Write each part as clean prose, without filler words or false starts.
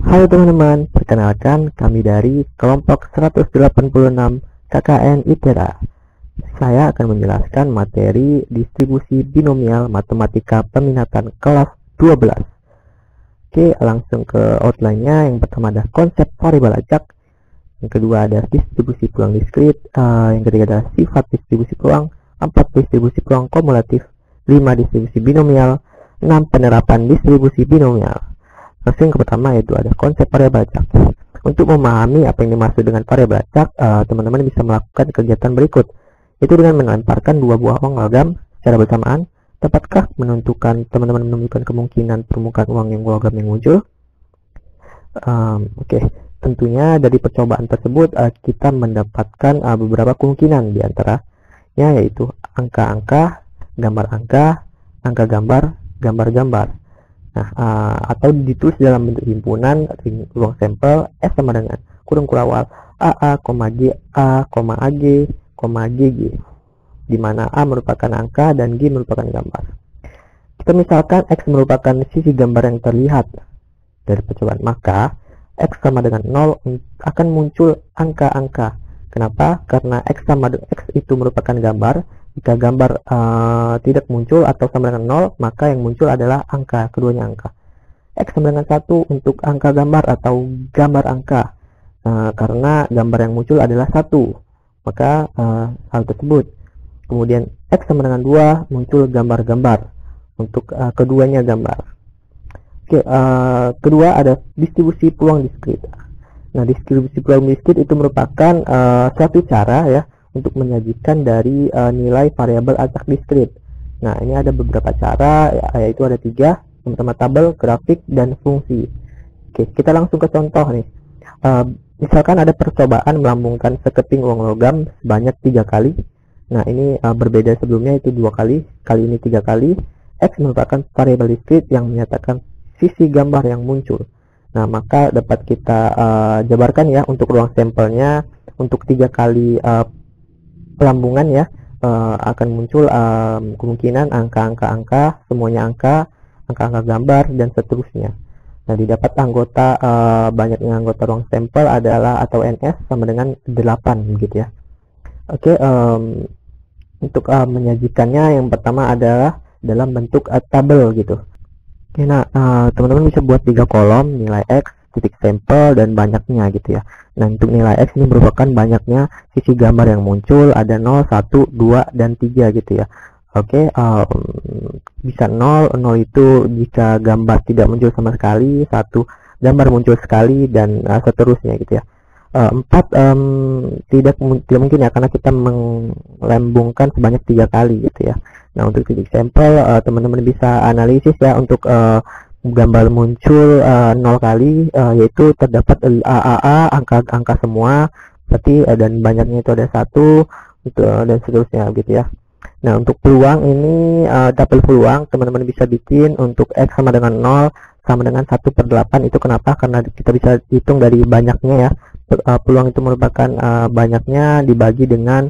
Halo teman-teman, perkenalkan kami dari kelompok 186 KKN ITERA. Saya akan menjelaskan materi distribusi binomial matematika peminatan kelas 12. Oke, langsung ke outline-nya. Yang pertama ada konsep variabel acak, yang kedua ada distribusi peluang diskrit, yang ketiga ada sifat distribusi peluang, 4 distribusi peluang kumulatif, 5 distribusi binomial, 6 penerapan distribusi binomial. Langsung ke pertama, yaitu ada konsep variabel acak. Untuk memahami apa yang dimaksud dengan variabel acak, teman-teman bisa melakukan kegiatan berikut, yaitu dengan melemparkan dua buah uang logam secara bersamaan. Dapatkah teman-teman menunjukkan kemungkinan permukaan uang yang logam yang muncul? Oke. Tentunya dari percobaan tersebut kita mendapatkan beberapa kemungkinan, diantaranya yaitu angka-angka, gambar angka, angka gambar, gambar-gambar. Nah, atau ditulis dalam bentuk himpunan ruang sampel S sama dengan kurung kurawal AA, G, A, AG, GG, di mana A merupakan angka dan G merupakan gambar. Kita misalkan X merupakan sisi gambar yang terlihat dari percobaan, maka X sama dengan 0 akan muncul angka-angka. Kenapa? Karena X itu merupakan gambar. Jika gambar tidak muncul atau sama dengan 0, maka yang muncul adalah angka, keduanya angka. X sama dengan 1 untuk angka gambar atau gambar angka, karena gambar yang muncul adalah 1, maka hal tersebut. Kemudian X sama dengan 2 muncul gambar-gambar untuk keduanya gambar. Oke, kedua ada distribusi peluang diskrit. Nah, distribusi peluang diskrit itu merupakan suatu cara ya untuk menyajikan dari nilai variabel acak diskrit. Nah, ini ada beberapa cara, yaitu ada 3. Yang pertama tabel, grafik, dan fungsi. Oke, kita langsung ke contoh nih. Misalkan ada percobaan melambungkan sekeping uang logam sebanyak 3 kali. Nah, ini berbeda sebelumnya, itu 2 kali, kali ini 3 kali. X merupakan variabel diskrit yang menyatakan sisi gambar yang muncul. Nah, maka dapat kita jabarkan ya untuk ruang sampelnya. Untuk 3 kali pelambungan ya, akan muncul kemungkinan angka-angka, semuanya angka gambar, dan seterusnya. Nah, didapat anggota banyaknya anggota ruang sampel adalah atau NS sama dengan 8 gitu ya. Oke, untuk menyajikannya yang pertama adalah dalam bentuk tabel gitu. Oke, nah teman-teman bisa buat 3 kolom, nilai X, titik sampel, dan banyaknya gitu ya. Nah, untuk nilai X ini merupakan banyaknya sisi gambar yang muncul, ada 0, 1, 2, dan 3 gitu ya. Oke, bisa 0 itu jika gambar tidak muncul sama sekali, 1 gambar muncul sekali, dan seterusnya gitu ya. 4 tidak mungkin ya, karena kita melambungkan sebanyak 3 kali gitu ya. Nah, untuk titik sampel teman-teman bisa analisis ya, untuk gambar muncul 0 kali, yaitu terdapat AAA, angka semua berarti, dan banyaknya itu ada 1 dan seterusnya gitu ya. Nah, untuk peluang ini tabel peluang teman-teman bisa bikin untuk X sama dengan 0 sama dengan 1/8. Itu kenapa? Karena kita bisa hitung dari banyaknya ya. Peluang itu merupakan banyaknya dibagi dengan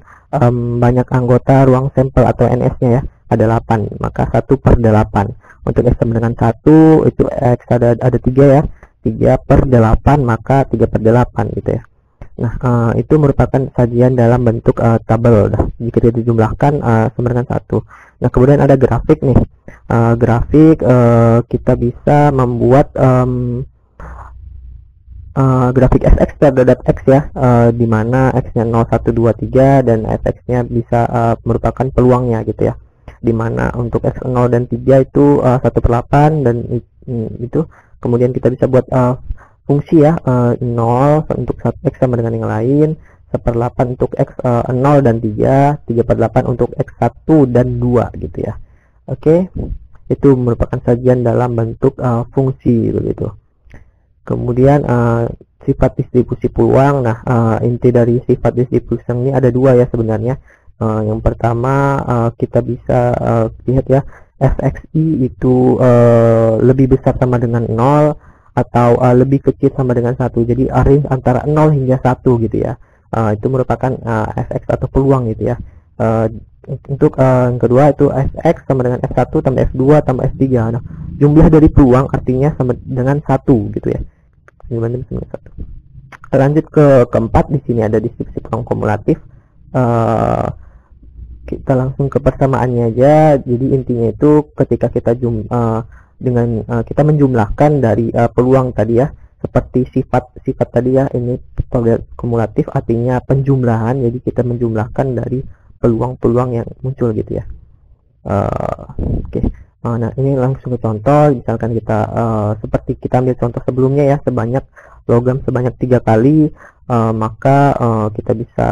banyak anggota ruang sampel atau NS-nya ya, ada 8, maka 1/8. Untuk X sama dengan 1 itu X ada 3 ya, 3/8, maka 3/8 gitu ya. Nah, itu merupakan sajian dalam bentuk tabel. Jika dijumlahkan sama dengan 1. Nah, kemudian ada grafik nih. Grafik kita bisa membuat grafik fx terhadap x ya, di mana x-nya 0, 1, 2, 3 dan fx-nya bisa merupakan peluangnya gitu ya. Di mana untuk x 0 dan 3 itu 1/8, dan itu kemudian kita bisa buat fungsi ya, 0 untuk x sama dengan yang lain, 1/8 untuk x 0 dan 3, 3/8 untuk x 1 dan 2 gitu ya. Oke, itu merupakan sajian dalam bentuk fungsi begitu. Kemudian sifat distribusi peluang. Nah, inti dari sifat distribusi ini ada 2 ya sebenarnya. Yang pertama kita bisa lihat ya, fxi itu lebih besar sama dengan 0 atau lebih kecil sama dengan 1. Jadi range antara 0 hingga 1 gitu ya. Itu merupakan fx atau peluang gitu ya. Untuk yang kedua itu fx sama dengan f1 tambah f2 tambah f3. Nah, jumlah dari peluang artinya sama dengan 1 gitu ya. dibanding 1. Lanjut ke keempat, di sini ada distribusi peluang kumulatif. Kita langsung ke persamaannya aja. Jadi intinya itu ketika kita kita menjumlahkan dari peluang tadi ya, seperti sifat tadi ya, ini kumulatif artinya penjumlahan. Jadi kita menjumlahkan dari peluang-peluang yang muncul gitu ya. Oke. Nah, ini langsung ke contoh. Misalkan kita seperti kita ambil contoh sebelumnya ya, logam sebanyak 3 kali, maka kita bisa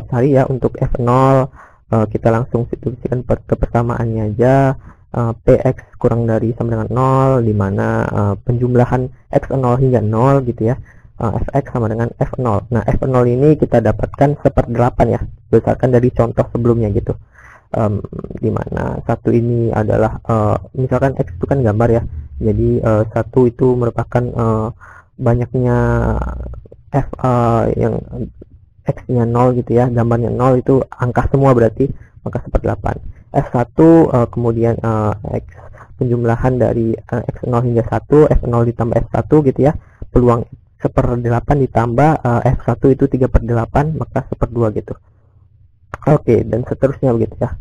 cari ya untuk F0. Kita langsung substitusikan ke persamaannya aja. Px kurang dari sama dengan 0, dimana penjumlahan x0 hingga 0 gitu ya. Fx sama dengan F0. Nah, F0 ini kita dapatkan 1/8 ya, berdasarkan dari contoh sebelumnya gitu. Dimana 1 ini adalah misalkan x itu kan gambar ya, jadi 1 itu merupakan banyaknya f yang x-nya 0 gitu ya, gambarnya 0 itu angka semua berarti, maka 1/8. F1 kemudian x penjumlahan dari x0 hingga 1, F0 ditambah F1 gitu ya, peluang 1/8 ditambah F1 itu 3/8, maka 1/2 gitu. Oke, dan seterusnya begitu ya.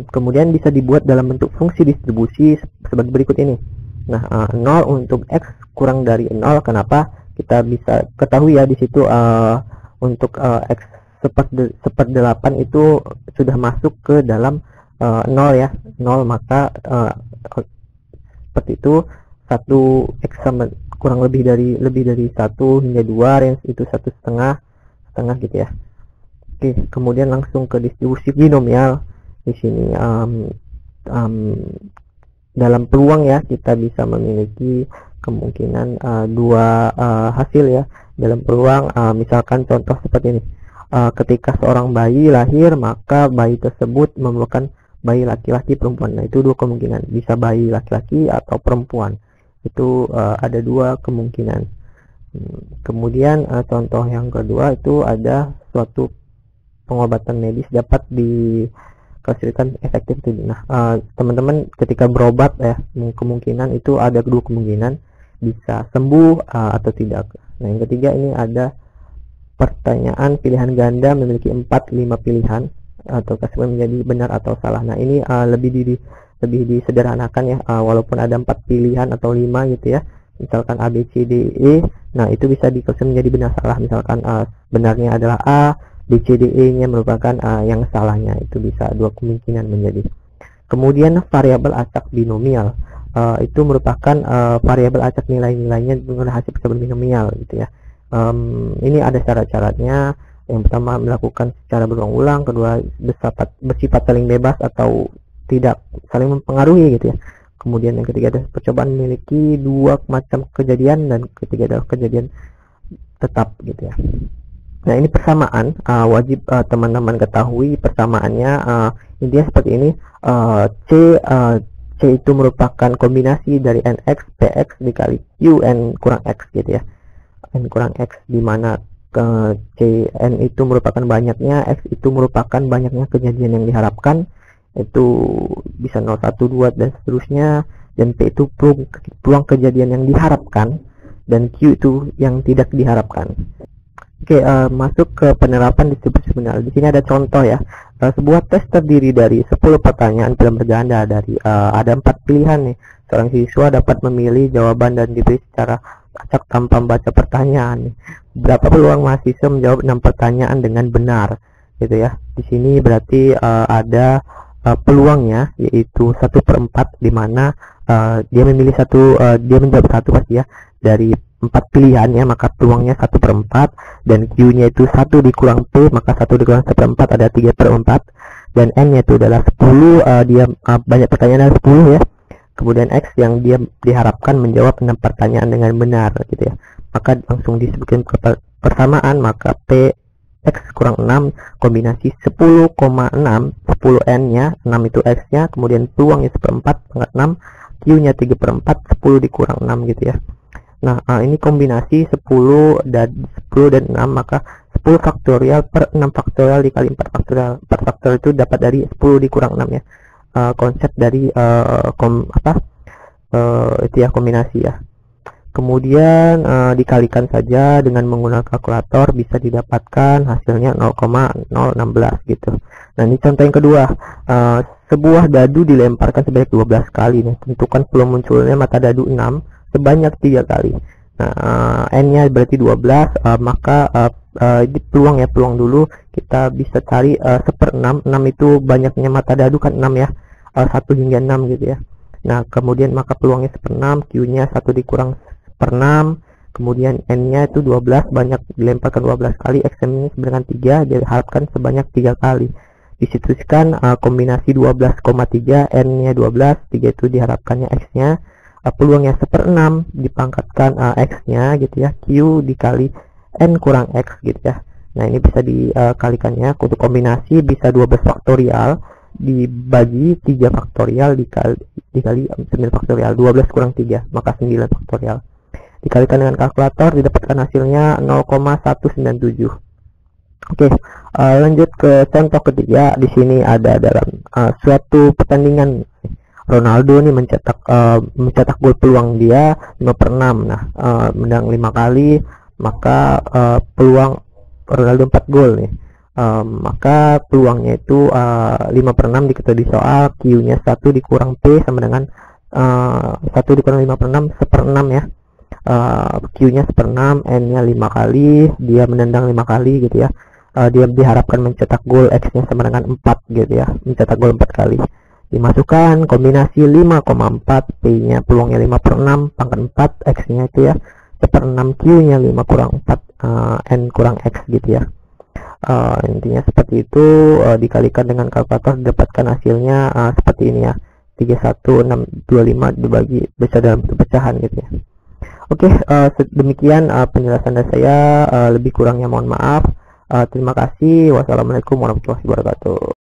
Kemudian bisa dibuat dalam bentuk fungsi distribusi sebagai berikut ini. Nah, 0 untuk x kurang dari 0. Kenapa? Kita bisa ketahui ya di situ untuk x 1/8 itu sudah masuk ke dalam 0 ya, 0, maka seperti itu 1x sama kurang lebih dari 1 hingga 2, range itu 1,5 gitu ya. Oke, kemudian langsung ke distribusi binomial. Di sini dalam peluang ya, kita bisa memiliki kemungkinan 2 hasil ya dalam peluang. Misalkan contoh seperti ini, ketika seorang bayi lahir, maka bayi tersebut memerlukan bayi laki-laki perempuan. Nah, itu 2 kemungkinan, bisa bayi laki-laki atau perempuan, itu ada 2 kemungkinan. Kemudian contoh yang kedua itu ada suatu pengobatan medis dapat dihasilkan efektif. Nah, teman-teman ketika berobat ya, kemungkinan itu ada 2 kemungkinan, bisa sembuh atau tidak. Nah, yang ketiga ini ada pertanyaan pilihan ganda memiliki 4-5 pilihan, atau menjadi benar atau salah. Nah, ini lebih disederhanakan ya, walaupun ada 4 pilihan atau 5 gitu ya, misalkan A, B, C, D, E. Nah, itu bisa dikasih menjadi benar salah. Misalkan benarnya adalah A, B, C, D, E nya merupakan yang salahnya. Itu bisa 2 kemungkinan menjadi. Kemudian variabel acak binomial, itu merupakan variabel acak nilai-nilainya dengan hasil percobaan binomial gitu ya. Ini ada syarat-syaratnya. Yang pertama, melakukan secara berulang-ulang. Kedua, bersifat saling bebas atau tidak saling mempengaruhi gitu ya. Kemudian yang ketiga, ada percobaan memiliki 2 macam kejadian, dan ketiga adalah kejadian tetap gitu ya. Nah, ini persamaan, wajib teman-teman ketahui persamaannya. Intinya seperti ini. C itu merupakan kombinasi dari nx px dikali q n kurang x gitu ya, n kurang x, dimana c n itu merupakan banyaknya, x itu merupakan banyaknya kejadian yang diharapkan, itu bisa 0, 1, 2 dan seterusnya, dan p itu peluang kejadian yang diharapkan, dan q itu yang tidak diharapkan. Oke, masuk ke penerapan distribusi binomial. Di sini ada contoh ya. Sebuah tes terdiri dari 10 pertanyaan pilihan berganda. Ada 4 pilihan nih. Seorang siswa dapat memilih jawaban dan diberi secara acak tanpa membaca pertanyaan nih. Berapa peluang mahasiswa menjawab 6 pertanyaan dengan benar gitu ya. Di sini berarti ada peluangnya, yaitu 1/4, di mana dia memilih dia menjawab 1 pasti ya dari 4 pilihan ya, maka peluangnya 1/4, dan Q-nya itu 1 dikurang P, maka 1 dikurang 1/4 ada 3/4, dan N-nya itu adalah 10, dia banyak pertanyaan adalah 10 ya. Kemudian X yang dia diharapkan menjawab 6 pertanyaan dengan benar gitu ya. Maka langsung disebutkan persamaan, maka P X kurang 6 kombinasi 10,6, 10 N-nya, 6 itu X-nya, kemudian peluangnya 1/4 pangkat 6, Q-nya 3/4, 10 dikurang 6 gitu ya. Nah, ini kombinasi 10 dan 6, maka 10 faktorial per 6 faktorial dikali 4 faktorial. 4 faktorial itu dapat dari 10 dikurang 6 ya. Konsep dari itu ya, kombinasi ya. Kemudian dikalikan saja dengan menggunakan kalkulator, bisa didapatkan hasilnya 0,016 gitu. Nah, ini contoh yang kedua. Sebuah dadu dilemparkan sebanyak 12 kali nih. Tentukan peluang munculnya mata dadu 6 sebanyak 3 kali. Nah, n-nya berarti 12, maka ini peluang dulu kita bisa cari 1/6. 6 itu banyaknya mata dadu kan 6 ya. 1 hingga 6 gitu ya. Nah, kemudian maka peluangnya 1/6, Q-nya 1 dikurang 1/6, kemudian n-nya itu 12, banyak dilemparkan 12 kali, x-nya dengan 3, diharapkan sebanyak 3 kali. Disitukan kombinasi 12,3, n-nya 12, 3 itu diharapkannya x-nya, peluangnya 1/6, dipangkatkan x-nya gitu ya, Q dikali n kurang x gitu ya. Nah, ini bisa dikalikannya, untuk kombinasi bisa 12 faktorial dibagi 3 faktorial dikali 9 faktorial, 12 kurang 3 maka 9 faktorial. Dikalikan dengan kalkulator didapatkan hasilnya 0,197. Oke, lanjut ke contoh ketiga. Di sini ada dalam suatu pertandingan Ronaldo nih mencetak gol, peluang dia 5/6. Nah, menang 5 kali, maka peluang Ronaldo 4 gol nih. Maka peluangnya itu 5/6 diketahui di soal, Q-nya 1 dikurang P sama dengan 1 dikurang 5/6, 1/6 ya. Q-nya 1/6, n-nya 5 kali, dia menendang 5 kali gitu ya. Dia diharapkan mencetak gol, x-nya sama dengan 4 gitu ya, mencetak gol 4 kali. Dimasukkan kombinasi 5,4, P-nya peluangnya 5/6 pangkat 4, x-nya itu ya 1/6, Q-nya 5 kurang 4, n kurang x gitu ya. Intinya seperti itu. Dikalikan dengan kalkulator didapatkan hasilnya seperti ini ya, 31625 dibagi besar dalam bentuk pecahan gitu ya. Oke, demikian penjelasan dari saya, lebih kurangnya mohon maaf. Terima kasih. Wassalamualaikum warahmatullahi wabarakatuh.